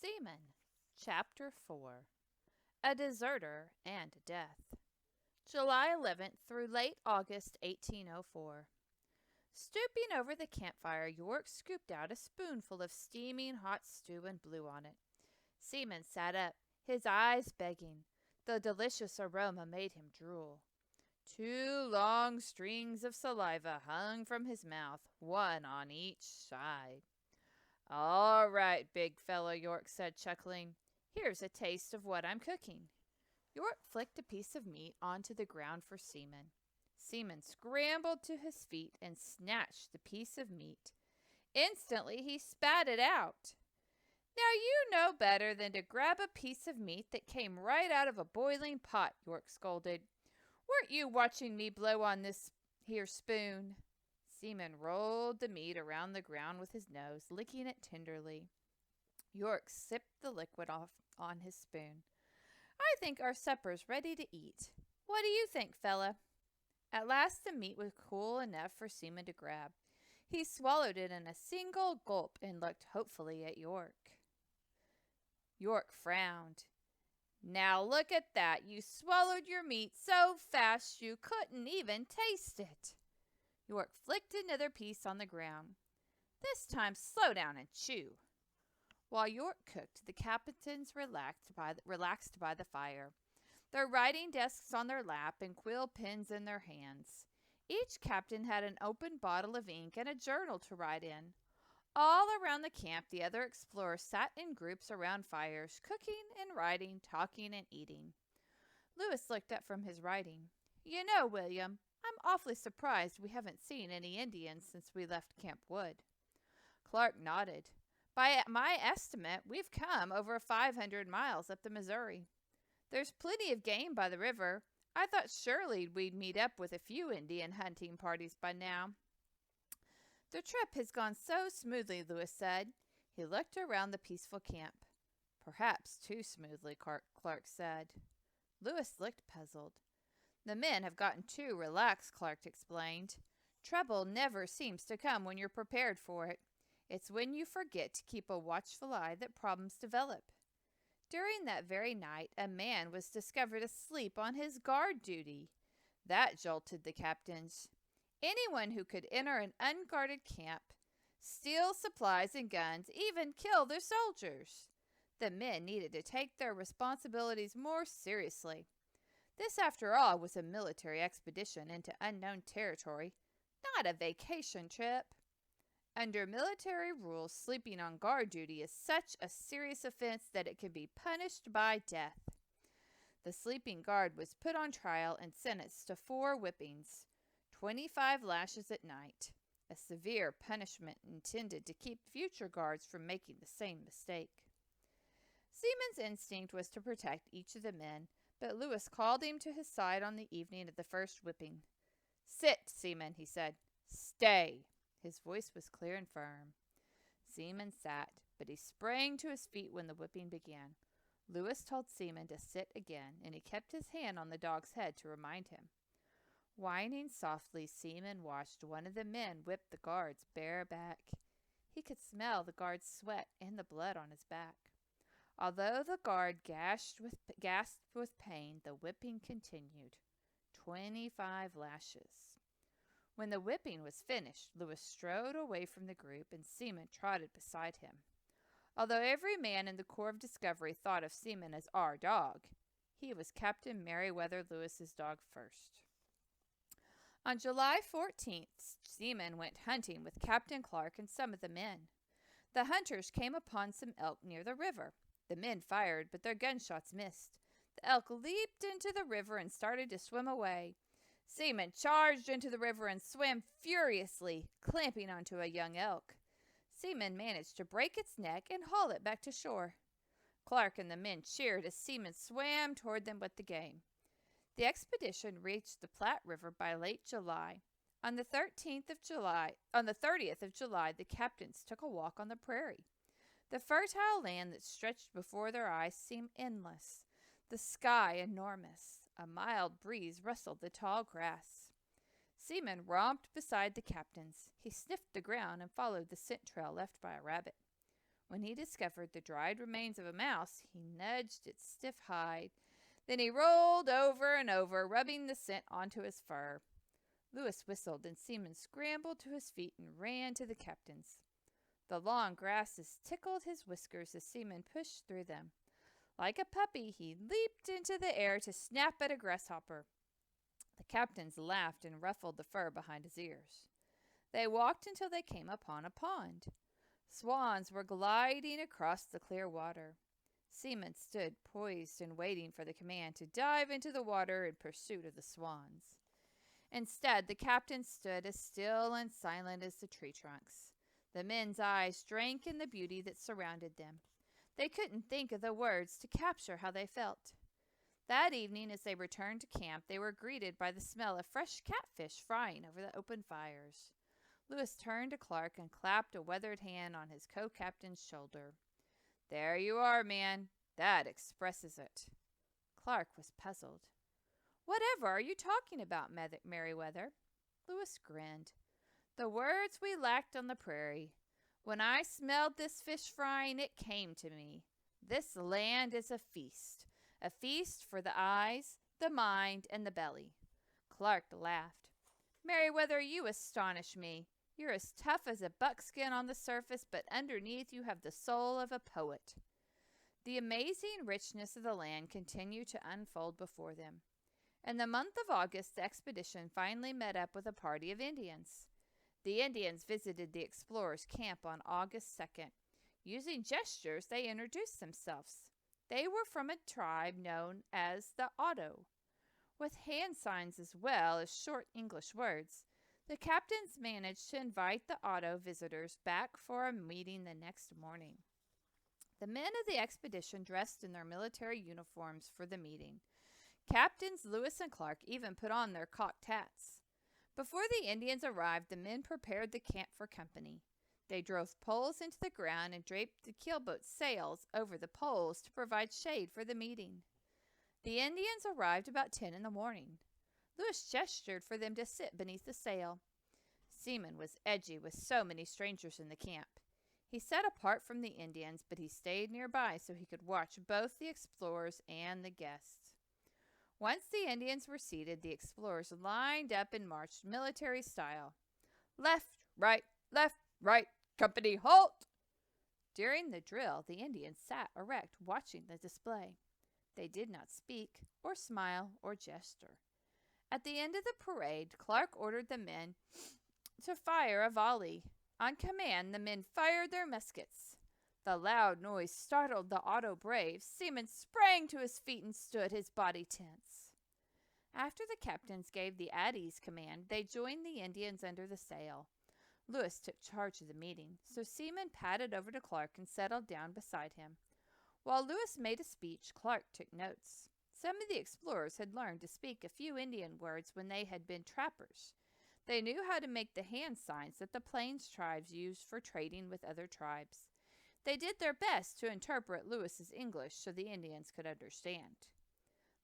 Seaman, Chapter 4. A Deserter and Death. July 11th through late August 1804. Stooping over the campfire, York scooped out a spoonful of steaming hot stew and blew on it. Seaman sat up, his eyes begging. The delicious aroma made him drool. 2 long strings of saliva hung from his mouth, one on each side. "All right, big fellow," York said, chuckling. "Here's a taste of what I'm cooking." York flicked a piece of meat onto the ground for Seaman. Seaman scrambled to his feet and snatched the piece of meat. Instantly he spat it out. "Now you know better than to grab a piece of meat that came right out of a boiling pot," York scolded. "Weren't you watching me blow on this here spoon?" Seaman rolled the meat around the ground with his nose, licking it tenderly. York sipped the liquid off on his spoon. "I think our supper's ready to eat. What do you think, fella?" At last the meat was cool enough for Seaman to grab. He swallowed it in a single gulp and looked hopefully at York. York frowned. "Now look at that. You swallowed your meat so fast you couldn't even taste it." York flicked another piece on the ground. "This time slow down and chew." While York cooked, the captains relaxed by the fire, their writing desks on their lap and quill pens in their hands. Each captain had an open bottle of ink and a journal to write in. All around the camp, the other explorers sat in groups around fires, cooking and writing, talking and eating. Lewis looked up from his writing. "You know, William, I'm awfully surprised we haven't seen any Indians since we left Camp Wood." Clark nodded. "By my estimate, we've come over 500 miles up the Missouri. There's plenty of game by the river. I thought surely we'd meet up with a few Indian hunting parties by now." "The trip has gone so smoothly," Lewis said. He looked around the peaceful camp. "Perhaps too smoothly," Clark said. Lewis looked puzzled. "The men have gotten too relaxed," Clark explained. "Trouble never seems to come when you're prepared for it. It's when you forget to keep a watchful eye that problems develop." During that very night, a man was discovered asleep on his guard duty. That jolted the captains. Anyone who could enter an unguarded camp, steal supplies and guns, even kill their soldiers. The men needed to take their responsibilities more seriously. This, after all, was a military expedition into unknown territory, not a vacation trip. Under military rules, sleeping on guard duty is such a serious offense that it can be punished by death. The sleeping guard was put on trial and sentenced to 4 whippings, 25 lashes at night, a severe punishment intended to keep future guards from making the same mistake. Seaman's instinct was to protect each of the men, but Lewis called him to his side on the evening of the first whipping. "Sit, Seaman," he said. "Stay." His voice was clear and firm. Seaman sat, but he sprang to his feet when the whipping began. Lewis told Seaman to sit again, and he kept his hand on the dog's head to remind him. Whining softly, Seaman watched one of the men whip the guard's bare back. He could smell the guard's sweat and the blood on his back. Although the guard gasped with pain, the whipping continued. 25 lashes. When the whipping was finished, Lewis strode away from the group and Seaman trotted beside him. Although every man in the Corps of Discovery thought of Seaman as our dog, he was Captain Meriwether Lewis's dog first. On July 14th, Seaman went hunting with Captain Clark and some of the men. The hunters came upon some elk near the river. The men fired, but their gunshots missed. The elk leaped into the river and started to swim away. Seaman charged into the river and swam furiously, clamping onto a young elk. Seaman managed to break its neck and haul it back to shore. Clark and the men cheered as Seaman swam toward them with the game. The expedition reached the Platte River by late July. On the 30th of July, the captains took a walk on the prairie. The fertile land that stretched before their eyes seemed endless, the sky enormous. A mild breeze rustled the tall grass. Seaman romped beside the captains. He sniffed the ground and followed the scent trail left by a rabbit. When he discovered the dried remains of a mouse, he nudged its stiff hide. Then he rolled over and over, rubbing the scent onto his fur. Lewis whistled, and Seaman scrambled to his feet and ran to the captain's. The long grasses tickled his whiskers as Seaman pushed through them. Like a puppy, he leaped into the air to snap at a grasshopper. The captains laughed and ruffled the fur behind his ears. They walked until they came upon a pond. Swans were gliding across the clear water. Seaman stood poised and waiting for the command to dive into the water in pursuit of the swans. Instead, the captain stood as still and silent as the tree trunks. The men's eyes drank in the beauty that surrounded them. They couldn't think of the words to capture how they felt. That evening, as they returned to camp, they were greeted by the smell of fresh catfish frying over the open fires. Lewis turned to Clark and clapped a weathered hand on his co-captain's shoulder. "There you are, man. That expresses it." Clark was puzzled. "Whatever are you talking about, Merriweather?" Lewis grinned. "The words we lacked on the prairie. When I smelled this fish frying, it came to me. This land is a feast for the eyes, the mind, and the belly." Clark laughed. "Merriweather, you astonish me. You're as tough as a buckskin on the surface, but underneath you have the soul of a poet." The amazing richness of the land continued to unfold before them. In the month of August, the expedition finally met up with a party of Indians. The Indians visited the explorers' camp on August 2nd. Using gestures, they introduced themselves. They were from a tribe known as the Otto. With hand signs as well as short English words, the captains managed to invite the Otto visitors back for a meeting the next morning. The men of the expedition dressed in their military uniforms for the meeting. Captains Lewis and Clark even put on their cocked hats. Before the Indians arrived, the men prepared the camp for company. They drove poles into the ground and draped the keelboat's sails over the poles to provide shade for the meeting. The Indians arrived about 10 in the morning. Lewis gestured for them to sit beneath the sail. Seaman was edgy with so many strangers in the camp. He sat apart from the Indians, but he stayed nearby so he could watch both the explorers and the guests. Once the Indians were seated, the explorers lined up and marched military style. Left, right, company, halt! During the drill, the Indians sat erect, watching the display. They did not speak, or smile, or gesture. At the end of the parade, Clark ordered the men to fire a volley. On command, the men fired their muskets. The loud noise startled the Otto braves. Seaman sprang to his feet and stood, his body tense. After the captains gave the at ease command, they joined the Indians under the sail. Lewis took charge of the meeting, so Seaman padded over to Clark and settled down beside him. While Lewis made a speech, Clark took notes. Some of the explorers had learned to speak a few Indian words when they had been trappers. They knew how to make the hand signs that the Plains tribes used for trading with other tribes. They did their best to interpret Lewis's English so the Indians could understand.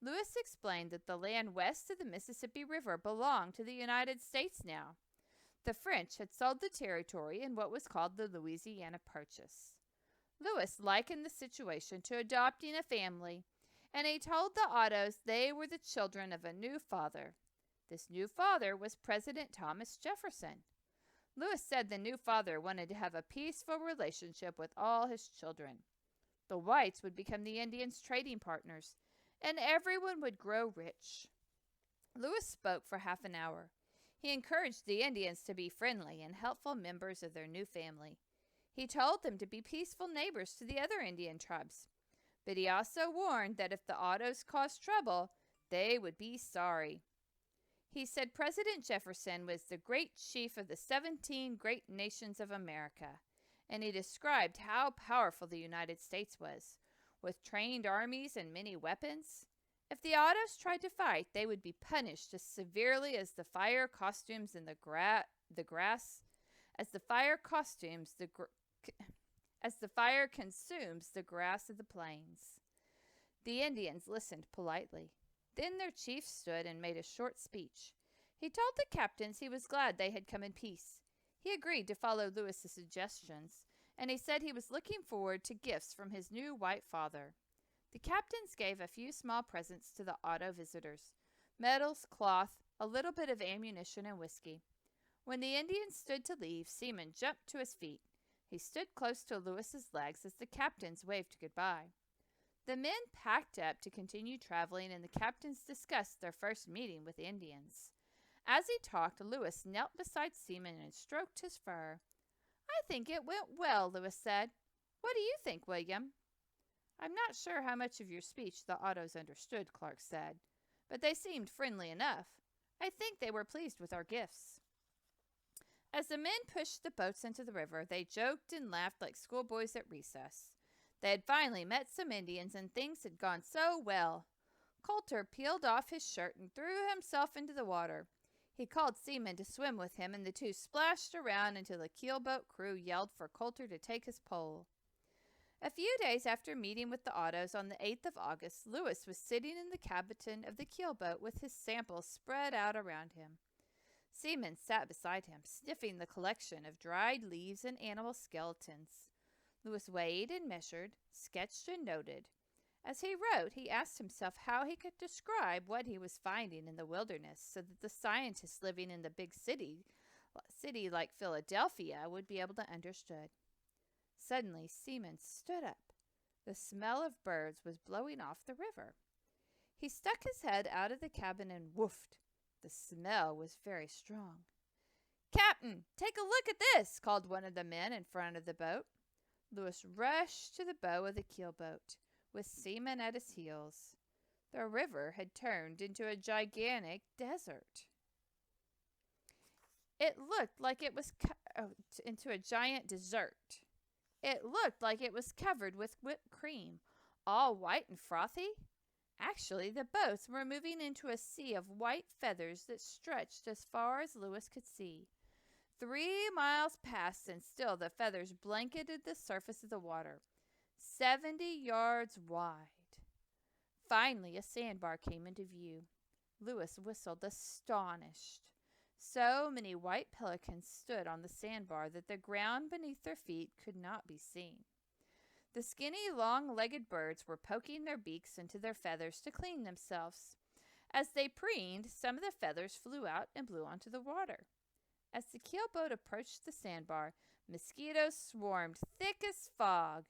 Lewis explained that the land west of the Mississippi River belonged to the United States now. The French had sold the territory in what was called the Louisiana Purchase. Lewis likened the situation to adopting a family, and he told the Ottos they were the children of a new father. This new father was President Thomas Jefferson. Lewis said the new father wanted to have a peaceful relationship with all his children. The whites would become the Indians' trading partners, and everyone would grow rich. Lewis spoke for half an hour. He encouraged the Indians to be friendly and helpful members of their new family. He told them to be peaceful neighbors to the other Indian tribes. But he also warned that if the Ottos caused trouble, they would be sorry. He said President Jefferson was the great chief of the 17 great nations of America, and he described how powerful the United States was, with trained armies and many weapons. If the Ottos tried to fight, they would be punished as severely as the fire consumes the grass of the plains. The Indians listened politely. Then their chief stood and made a short speech. He told the captains he was glad they had come in peace. He agreed to follow Lewis's suggestions and he said he was looking forward to gifts from his new white father. The captains gave a few small presents to the auto visitors: medals, cloth, a little bit of ammunition, and whiskey. When the Indians stood to leave, Seaman jumped to his feet. He stood close to Lewis's legs as the captains waved goodbye. The men packed up to continue traveling, and the captains discussed their first meeting with Indians. As he talked, Lewis knelt beside Seaman and stroked his fur. "I think it went well," Lewis said. "What do you think, William?" "I'm not sure how much of your speech the Ottos understood," Clark said, "but they seemed friendly enough. I think they were pleased with our gifts." As the men pushed the boats into the river, they joked and laughed like schoolboys at recess. They had finally met some Indians, and things had gone so well. Coulter peeled off his shirt and threw himself into the water. He called Seaman to swim with him, and the two splashed around until the keelboat crew yelled for Coulter to take his pole. A few days after meeting with the Ottos on the 8th of August, Lewis was sitting in the cabin of the keelboat with his samples spread out around him. Seaman sat beside him, sniffing the collection of dried leaves and animal skeletons. Lewis weighed and measured, sketched and noted. As he wrote, he asked himself how he could describe what he was finding in the wilderness so that the scientists living in the big city like Philadelphia would be able to understand. Suddenly, Seaman stood up. The smell of birds was blowing off the river. He stuck his head out of the cabin and woofed. The smell was very strong. "Captain, take a look at this," called one of the men in front of the boat. Lewis rushed to the bow of the keelboat, with Seaman at his heels. The river had turned into a gigantic desert. It looked like it was into a giant dessert. It looked like it was covered with whipped cream, all white and frothy. Actually, the boats were moving into a sea of white feathers that stretched as far as Lewis could see. 3 miles passed, and still the feathers blanketed the surface of the water, 70 yards wide. Finally, a sandbar came into view. Lewis whistled, astonished. So many white pelicans stood on the sandbar that the ground beneath their feet could not be seen. The skinny, long-legged birds were poking their beaks into their feathers to clean themselves. As they preened, some of the feathers flew out and blew onto the water. As the keelboat approached the sandbar, mosquitoes swarmed thick as fog.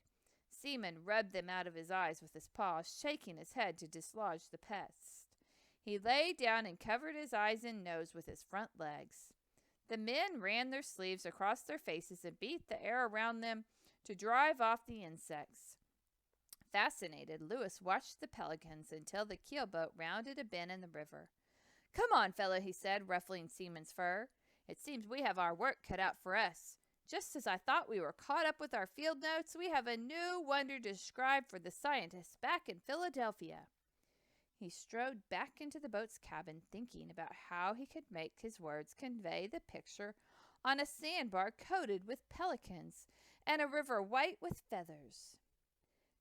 Seaman rubbed them out of his eyes with his paws, shaking his head to dislodge the pests. He lay down and covered his eyes and nose with his front legs. The men ran their sleeves across their faces and beat the air around them to drive off the insects. Fascinated, Lewis watched the pelicans until the keelboat rounded a bend in the river. "Come on, fellow," he said, ruffling Seaman's fur. "It seems we have our work cut out for us. Just as I thought we were caught up with our field notes, we have a new wonder to describe for the scientists back in Philadelphia." He strode back into the boat's cabin, thinking about how he could make his words convey the picture on a sandbar coated with pelicans and a river white with feathers.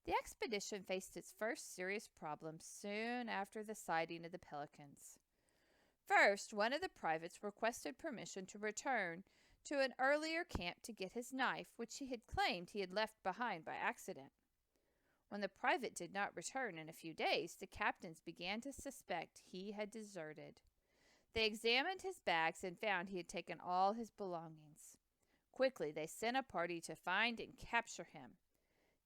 The expedition faced its first serious problem soon after the sighting of the pelicans. First, one of the privates requested permission to return to an earlier camp to get his knife, which he had claimed he had left behind by accident. When the private did not return in a few days, the captains began to suspect he had deserted. They examined his bags and found he had taken all his belongings. Quickly, they sent a party to find and capture him.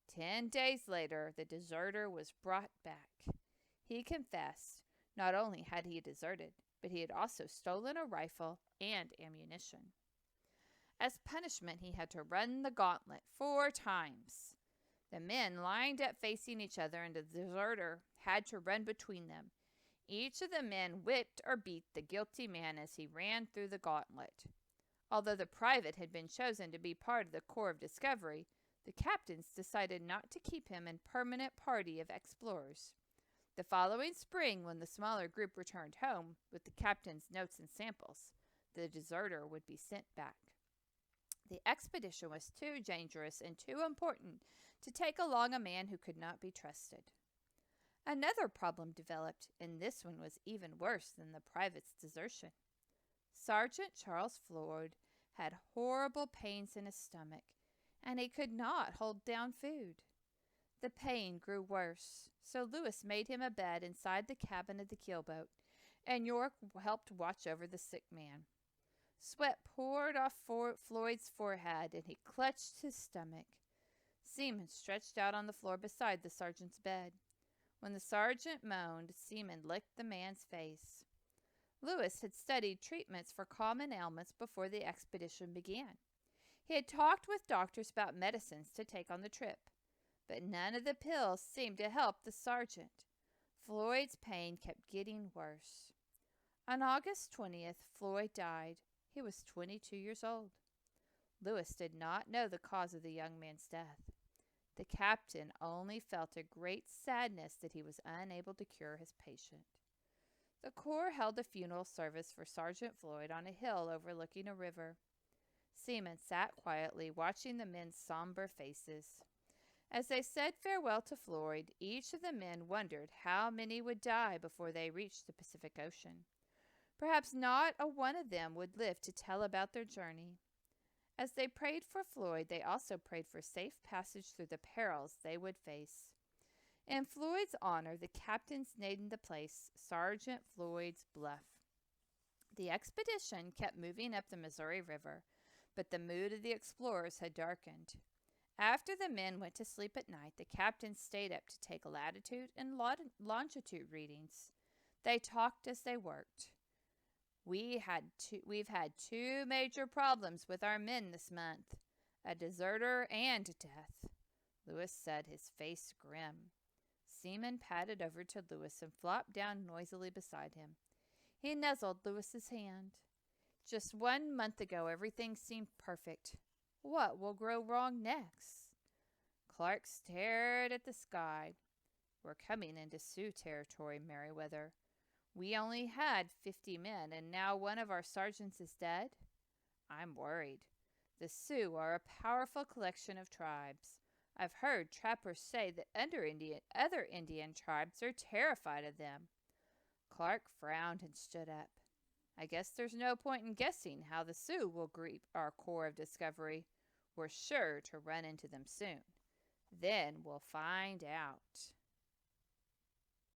10 days later, the deserter was brought back. He confessed not only had he deserted, but he had also stolen a rifle and ammunition. As punishment, he had to run the gauntlet 4 times. The men lined up facing each other, and the deserter had to run between them. Each of the men whipped or beat the guilty man as he ran through the gauntlet. Although the private had been chosen to be part of the Corps of Discovery, the captains decided not to keep him in permanent party of explorers. The following spring, when the smaller group returned home with the captain's notes and samples, the deserter would be sent back. The expedition was too dangerous and too important to take along a man who could not be trusted. Another problem developed, and this one was even worse than the private's desertion. Sergeant Charles Floyd had horrible pains in his stomach, and he could not hold down food. The pain grew worse, so Lewis made him a bed inside the cabin of the keelboat, and York helped watch over the sick man. Sweat poured off Floyd's forehead, and he clutched his stomach. Seaman stretched out on the floor beside the sergeant's bed. When the sergeant moaned, Seaman licked the man's face. Lewis had studied treatments for common ailments before the expedition began. He had talked with doctors about medicines to take on the trip, but none of the pills seemed to help the sergeant. Floyd's pain kept getting worse. On August 20th, Floyd died. He was 22 years old. Lewis did not know the cause of the young man's death. The captain only felt a great sadness that he was unable to cure his patient. The Corps held a funeral service for Sergeant Floyd on a hill overlooking a river. Seaman sat quietly, watching the men's somber faces. As they said farewell to Floyd, each of the men wondered how many would die before they reached the Pacific Ocean. Perhaps not a one of them would live to tell about their journey. As they prayed for Floyd, they also prayed for safe passage through the perils they would face. In Floyd's honor, the captains named the place Sergeant Floyd's Bluff. The expedition kept moving up the Missouri River, but the mood of the explorers had darkened. After the men went to sleep at night, the captains stayed up to take latitude and longitude readings. They talked as they worked. We've had two major problems with our men this month, a deserter and death, Lewis said, his face grim. Seaman padded over to Lewis and flopped down noisily beside him. He nuzzled Lewis's hand. Just 1 month ago, everything seemed perfect. What will go wrong next? Clark stared at the sky. We're coming into Sioux territory, Meriwether. We only had 50 men, and now one of our sergeants is dead? I'm worried. The Sioux are a powerful collection of tribes. I've heard trappers say that other Indian tribes are terrified of them. Clark frowned and stood up. I guess there's no point in guessing how the Sioux will greet our Corps of Discovery. We're sure to run into them soon. Then we'll find out.